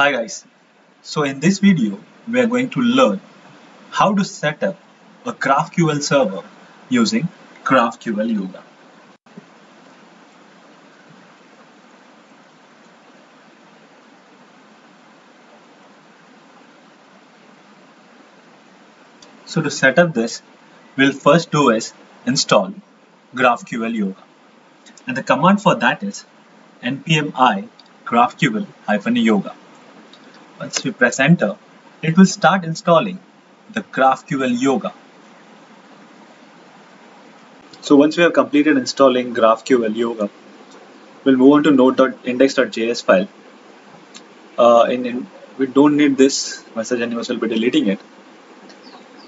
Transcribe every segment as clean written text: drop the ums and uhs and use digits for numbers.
Hi guys, so in this video we are going to learn how to set up a GraphQL server using GraphQL Yoga. So to set up this, we'll first do is install GraphQL Yoga, and the command for that is npm I GraphQL-Yoga. Once we press enter, it will start installing the GraphQL Yoga. So once we have completed installing GraphQL Yoga, we'll move on to node.index.js file. We don't need this message anyways, we'll be deleting it.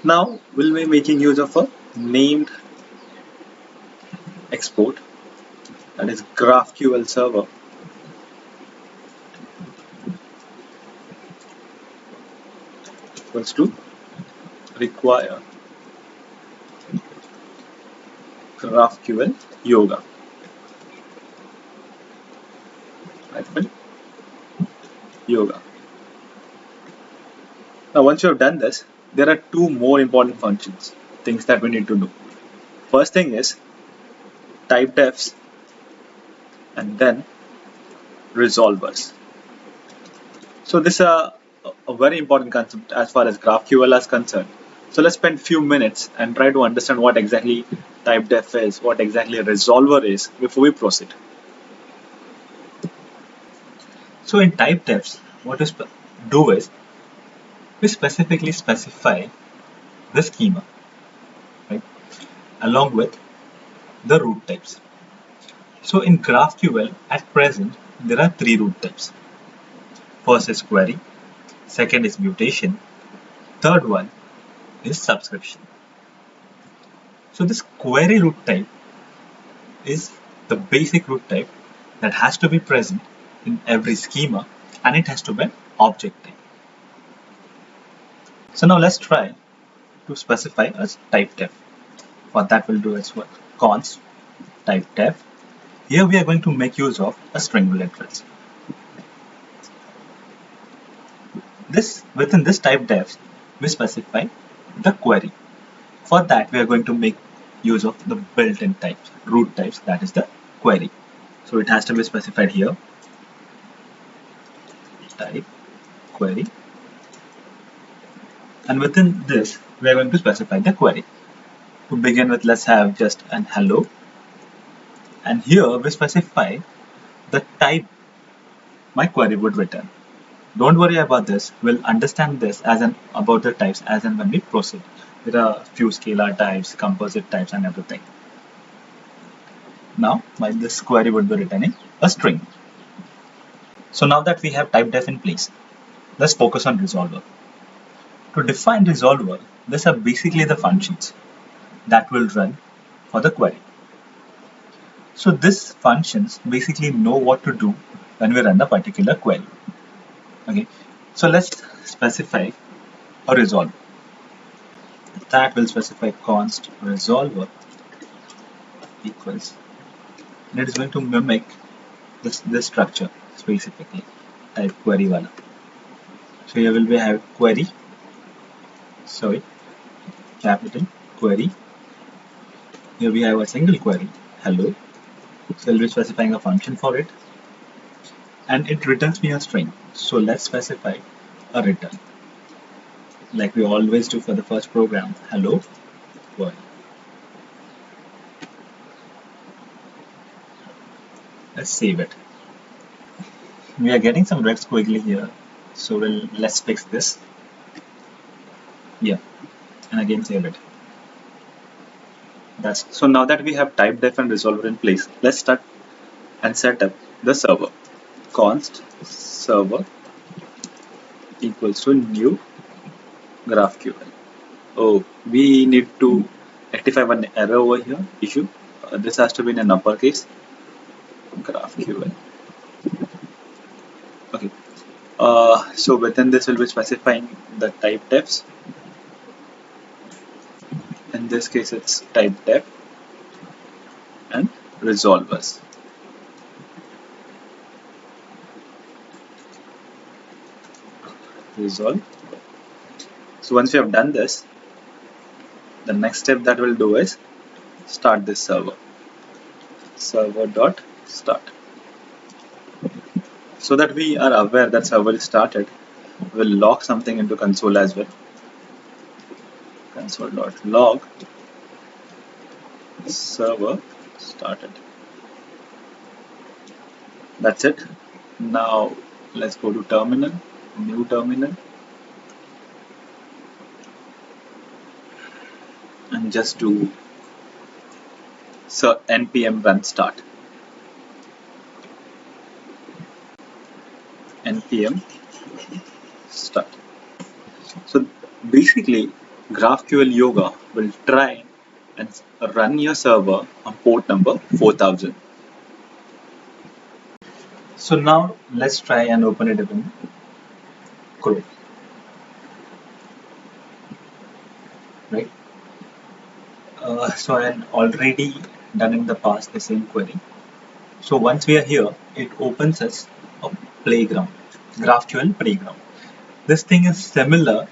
Now we'll be making use of a named export, that is GraphQL server equals to require GraphQL Yoga hyphen yoga. Now once you have done this, there are two more important things that we need to do. First thing is typedefs and then resolvers. So this is a very important concept as far as GraphQL is concerned. So let's spend few minutes and try to understand what exactly typedef is, what exactly a resolver is before we proceed. So in typedefs, what we do is we specifically specify the schema, right, along with the root types. So in GraphQL at present there are three root types. First is query, second is mutation, third one is subscription. So this query root type is the basic root type that has to be present in every schema, and it has to be an object type. So now let's try to specify a typedef. For that we'll do as well const typedef. Here we are going to make use of a string address. Within this typedef we specify the query. For that we are going to make use of the built-in types, root types, that is the query. So it has to be specified here, type query, and within this we are going to specify the query. To begin with, let's have just an hello, and here we specify the type my query would return. Don't worry about this, we'll understand this about the types as and when we proceed. There are a few scalar types, composite types, and everything. Now this query would be returning a string. So now that we have typedef in place, let's focus on resolver. To define resolver, these are basically the functions that will run for the query. So these functions basically know what to do when we run a particular query. Okay, so let's specify a resolver. That will specify const resolver equals, and it is going to mimic this structure specifically, type query wala. So here will be have query, capital query. Here we have a single query, hello. So we'll be specifying a function for it, and it returns me a string. So let's specify a return, like we always do for the first program, hello world. Let's save it. We are getting some red squiggly here, so let's fix this. Yeah, and again save it. So now that we have typedef and resolver in place, let's start and set up the server. Const server equals to new GraphQL. Oh, we need to rectify one error over here. Issue. This has to be in an uppercase. GraphQL. Okay. So within this we'll be specifying the typedefs. In this case it's typedef and resolvers. resolve. So once we have done this, the next step that we'll do is start this server, server.start. So that we are aware that server is started, we'll log something into console as well. Console.log server started. That's it. Now let's go to terminal, new terminal, and just do npm run start. npm start. So basically, GraphQL Yoga will try and run your server on port number 4000. So now let's try and open it in Chrome. Right? So I had already done in the past the same query. So once we are here, it opens us a playground, GraphQL Playground. This thing is similar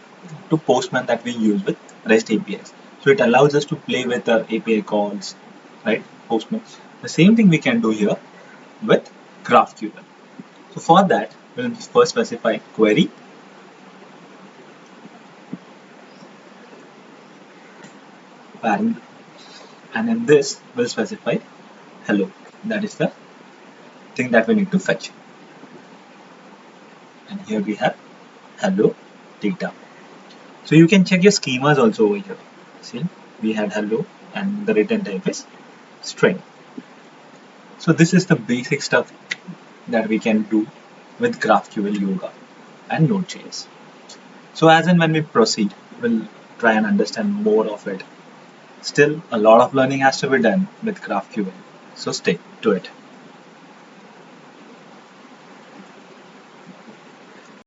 to Postman that we use with REST APIs. So it allows us to play with our API calls, right? Postman. The same thing we can do here with GraphQL. So for that, we'll first specify query, parent, and in this we'll specify hello. That is the thing that we need to fetch. And here we have hello data. So you can check your schemas also over here. See, we had hello and the return type is string. So this is the basic stuff that we can do with GraphQL Yoga and Node.js. So as and when we proceed, we'll try and understand more of it. Still, a lot of learning has to be done with GraphQL. So stay to it.